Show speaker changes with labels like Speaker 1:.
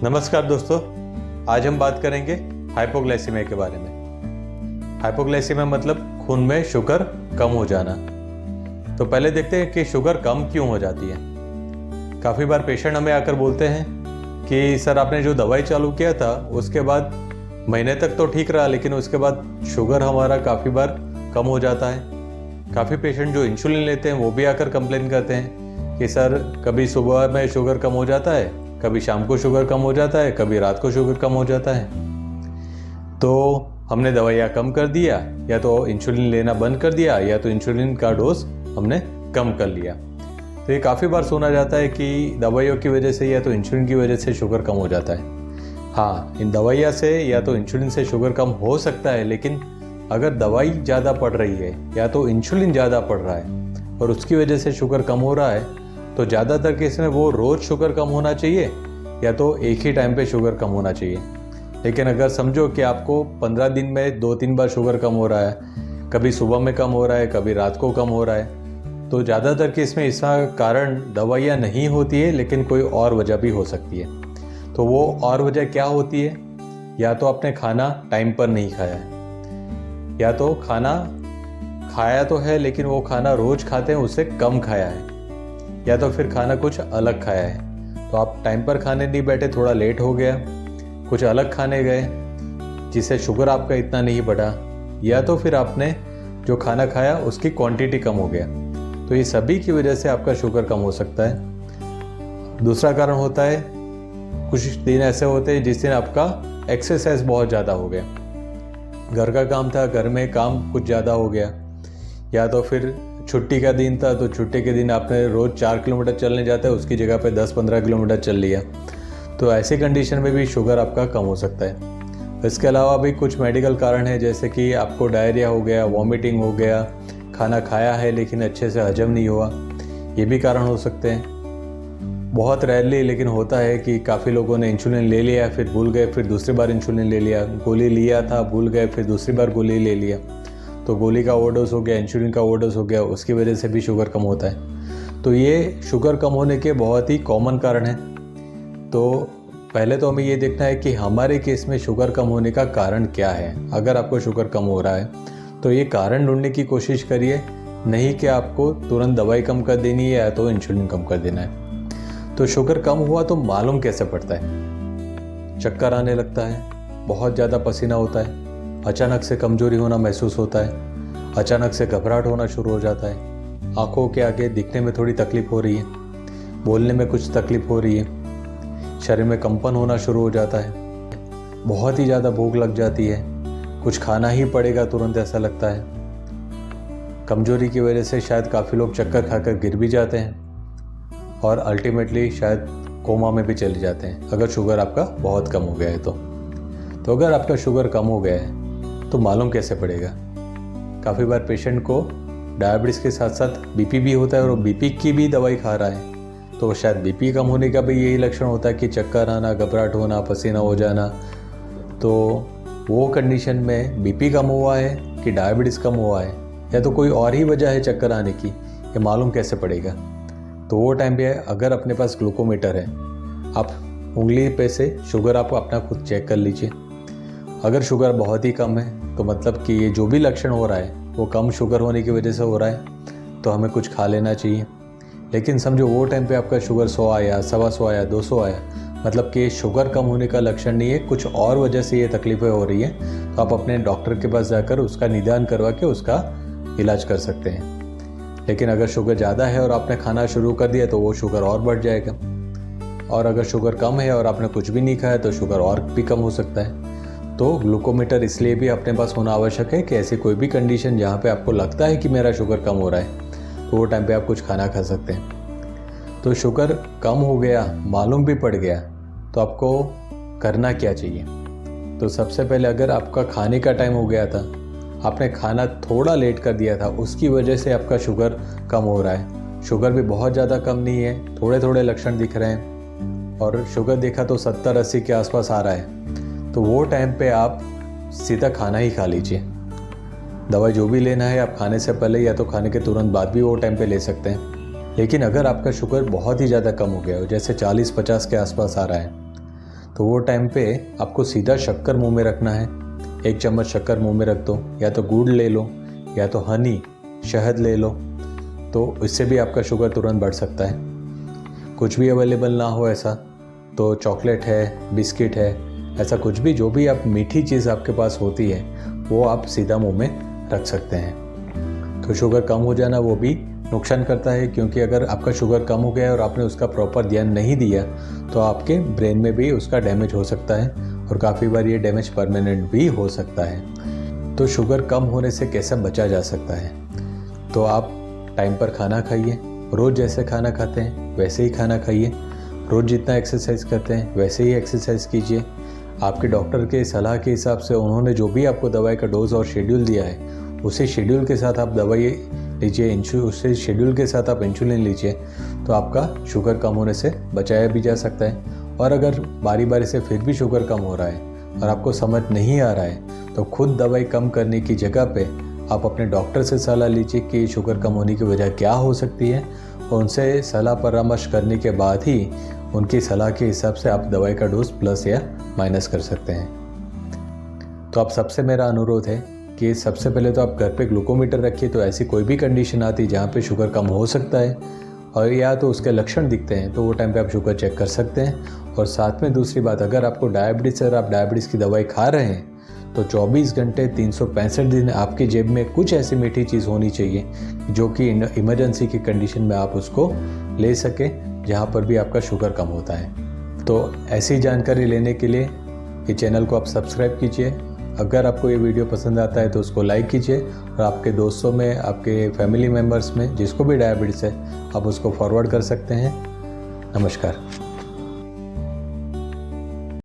Speaker 1: नमस्कार दोस्तों, आज हम बात करेंगे हाइपोग्लाइसीमिया के बारे में। हाइपोग्लाइसीमिया मतलब खून में शुगर कम हो जाना। तो पहले देखते हैं कि शुगर कम क्यों हो जाती है। काफ़ी बार पेशेंट हमें आकर बोलते हैं कि सर आपने जो दवाई चालू किया था उसके बाद महीने तक तो ठीक रहा, लेकिन उसके बाद शुगर हमारा काफ़ी बार कम हो जाता है। काफ़ी पेशेंट जो इंसुलिन लेते हैं वो भी आकर कंप्लेन करते हैं कि सर कभी सुबह में शुगर कम हो जाता है, कभी शाम को शुगर कम हो जाता है, कभी रात को शुगर कम हो जाता है। तो हमने दवाइयाँ कम कर दिया, या तो इंसुलिन लेना बंद कर दिया, या तो इंसुलिन का डोज हमने कम कर लिया। तो ये काफ़ी बार सुना जाता है कि दवाइयों की वजह से या तो इंसुलिन की वजह से शुगर कम हो जाता है। हाँ, इन दवाइयाँ से या तो इंसुलिन से शुगर कम हो सकता है, लेकिन अगर दवाई ज़्यादा पड़ रही है या तो इंसुलिन ज़्यादा पड़ रहा है और उसकी वजह से शुगर कम हो रहा है, तो ज़्यादातर केस में वो रोज़ शुगर कम होना चाहिए या तो एक ही टाइम पे शुगर कम होना चाहिए। लेकिन अगर समझो कि आपको 15 दिन में 2-3 बार शुगर कम हो रहा है, कभी सुबह में कम हो रहा है, कभी रात को कम हो रहा है, तो ज़्यादातर केस में इसका कारण दवाइयाँ नहीं होती है, लेकिन कोई और वजह भी हो सकती है। तो वो और वजह क्या होती है? या तो आपने खाना टाइम पर नहीं खाया है, या तो खाना खाया तो है लेकिन वो खाना रोज़ खाते हैं उससे कम खाया है, या तो फिर खाना कुछ अलग खाया है। तो आप टाइम पर खाने नहीं बैठे, थोड़ा लेट हो गया, कुछ अलग खाने गए जिससे शुगर आपका इतना नहीं बढ़ा, या तो फिर आपने जो खाना खाया उसकी क्वांटिटी कम हो गया। तो ये सभी की वजह से आपका शुगर कम हो सकता है। दूसरा कारण होता है, कुछ दिन ऐसे होते हैं जिस दिन आपका एक्सरसाइज बहुत ज़्यादा हो गया, घर का काम था, घर में काम कुछ ज़्यादा हो गया, या तो फिर छुट्टी का दिन था तो छुट्टी के दिन आपने रोज़ 4 किलोमीटर चलने जाता है उसकी जगह पे 10-15 किलोमीटर चल लिया। तो ऐसी कंडीशन में भी शुगर आपका कम हो सकता है। इसके अलावा भी कुछ मेडिकल कारण है, जैसे कि आपको डायरिया हो गया, वॉमिटिंग हो गया, खाना खाया है लेकिन अच्छे से हजम नहीं हुआ, ये भी कारण हो सकते हैं। बहुत रेयरली लेकिन होता है कि काफ़ी लोगों ने इंसुलिन ले लिया, फिर भूल गए, फिर दूसरी बार इंसुलिन ले लिया, गोली लिया था भूल गए, फिर दूसरी बार गोली ले लिया, तो गोली का ओवरडोज हो गया, इंसुलिन का ओवरडोज हो गया, उसकी वजह से भी शुगर कम होता है। तो ये शुगर कम होने के बहुत ही कॉमन कारण हैं। तो पहले तो हमें ये देखना है कि हमारे केस में शुगर कम होने का कारण क्या है। अगर आपको शुगर कम हो रहा है तो ये कारण ढूंढने की कोशिश करिए, नहीं कि आपको तुरंत दवाई कम कर देनी है या तो इंसुलिन कम कर देना है। तो शुगर कम हुआ तो मालूम कैसे पड़ता है? चक्कर आने लगता है, बहुत ज़्यादा पसीना होता है, अचानक से कमजोरी होना महसूस होता है, अचानक से घबराहट होना शुरू हो जाता है, आंखों के आगे दिखने में थोड़ी तकलीफ हो रही है, बोलने में कुछ तकलीफ हो रही है, शरीर में कंपन होना शुरू हो जाता है, बहुत ही ज़्यादा भूख लग जाती है, कुछ खाना ही पड़ेगा तुरंत ऐसा लगता है। कमजोरी की वजह से शायद काफ़ी लोग चक्कर खाकर गिर भी जाते हैं और अल्टीमेटली शायद कोमा में भी चले जाते हैं अगर शुगर आपका बहुत कम हो गया है तो अगर आपका शुगर कम हो गया है तो मालूम कैसे पड़ेगा? काफ़ी बार पेशेंट को डायबिटीज़ के साथ साथ बीपी भी होता है और वो बीपी की भी दवाई खा रहा है, तो शायद बीपी कम होने का भी यही लक्षण होता है कि चक्कर आना, घबराहट होना, पसीना हो जाना। तो वो कंडीशन में बीपी कम हुआ है कि डायबिटीज़ कम हुआ है या तो कोई और ही वजह है चक्कर आने की, ये मालूम कैसे पड़ेगा? तो वो टाइम पे अगर अपने पास ग्लूकोमीटर है, आप उंगली पे से शुगर आप अपना खुद चेक कर लीजिए। अगर शुगर बहुत ही कम है तो मतलब कि ये जो भी लक्षण हो रहा है वो कम शुगर होने की वजह से हो रहा है, तो हमें कुछ खा लेना चाहिए। लेकिन समझो वो टाइम पे आपका शुगर 100 आया, 125 आया, 200 आया, मतलब कि शुगर कम होने का लक्षण नहीं है, कुछ और वजह से ये तकलीफ़ें हो रही हैं, तो आप अपने डॉक्टर के पास जाकर उसका निदान करवा के उसका इलाज कर सकते हैं। लेकिन अगर शुगर ज़्यादा है और आपने खाना शुरू कर दिया तो वो शुगर और बढ़ जाएगा, और अगर शुगर कम है और आपने कुछ भी नहीं खाया तो शुगर और भी कम हो सकता है। तो ग्लूकोमीटर इसलिए भी अपने पास होना आवश्यक है कि ऐसी कोई भी कंडीशन जहाँ पे आपको लगता है कि मेरा शुगर कम हो रहा है तो वो टाइम पे आप कुछ खाना खा सकते हैं। तो शुगर कम हो गया, मालूम भी पड़ गया, तो आपको करना क्या चाहिए? तो सबसे पहले अगर आपका खाने का टाइम हो गया था, आपने खाना थोड़ा लेट कर दिया था, उसकी वजह से आपका शुगर कम हो रहा है, शुगर भी बहुत ज़्यादा कम नहीं है, थोड़े थोड़े लक्षण दिख रहे हैं और शुगर देखा तो 70-80 के आसपास आ रहा है, तो वो टाइम पे आप सीधा खाना ही खा लीजिए। दवाई जो भी लेना है आप खाने से पहले या तो खाने के तुरंत बाद भी वो टाइम पे ले सकते हैं। लेकिन अगर आपका शुगर बहुत ही ज़्यादा कम हो गया हो, जैसे 40-50 के आसपास आ रहा है, तो वो टाइम पे आपको सीधा शक्कर मुंह में रखना है। 1 चम्मच शक्कर मुंह में रख दो, या तो गुड़ ले लो या तो हनी शहद ले लो, तो इससे भी आपका शुगर तुरंत बढ़ सकता है। कुछ भी अवेलेबल ना हो ऐसा तो चॉकलेट है, बिस्किट है, ऐसा कुछ भी, जो भी आप मीठी चीज़ आपके पास होती है वो आप सीधा मुंह में रख सकते हैं। तो शुगर कम हो जाना वो भी नुकसान करता है, क्योंकि अगर आपका शुगर कम हो गया और आपने उसका प्रॉपर ध्यान नहीं दिया तो आपके ब्रेन में भी उसका डैमेज हो सकता है, और काफ़ी बार ये डैमेज परमानेंट भी हो सकता है। तो शुगर कम होने से कैसे बचा जा सकता है? तो आप टाइम पर खाना खाइए, रोज़ जैसे खाना खाते हैं वैसे ही खाना खाइए, रोज़ जितना एक्सरसाइज करते हैं वैसे ही एक्सरसाइज कीजिए। आपके डॉक्टर के सलाह के हिसाब से उन्होंने जो भी आपको दवाई का डोज और शेड्यूल दिया है उसी शेड्यूल के साथ आप दवाई लीजिए, उसी शेड्यूल के साथ आप इंसुलिन लीजिए, तो आपका शुगर कम होने से बचाया भी जा सकता है। और अगर बारी बारी से फिर भी शुगर कम हो रहा है और आपको समझ नहीं आ रहा है तो खुद दवाई कम करने की जगह पे आप अपने डॉक्टर से सलाह लीजिए कि शुगर कम होने की वजह क्या हो सकती है, और उनसे सलाह परामर्श करने के बाद ही उनकी सलाह के हिसाब से आप दवाई का डोज प्लस या माइनस कर सकते हैं। तो आप सबसे मेरा अनुरोध है कि सबसे पहले तो आप घर पे ग्लूकोमीटर रखिए, तो ऐसी कोई भी कंडीशन आती है जहाँ पे शुगर कम हो सकता है और या तो उसके लक्षण दिखते हैं तो वो टाइम पे आप शुगर चेक कर सकते हैं। और साथ में दूसरी बात, अगर आपको डायबिटीज़ है और आप डायबिटीज़ की दवाई खा रहे हैं तो 24 घंटे 365 दिन आपकी जेब में कुछ ऐसी मीठी चीज़ होनी चाहिए जो कि इमरजेंसी की कंडीशन में आप उसको ले सकें, जहाँ पर भी आपका शुगर कम होता है। तो ऐसी जानकारी लेने के लिए ये चैनल को आप सब्सक्राइब कीजिए। अगर आपको ये वीडियो पसंद आता है तो उसको लाइक कीजिए, और आपके दोस्तों में, आपके फैमिली मेम्बर्स में जिसको भी डायबिटीज़ है आप उसको फॉरवर्ड कर सकते हैं। नमस्कार।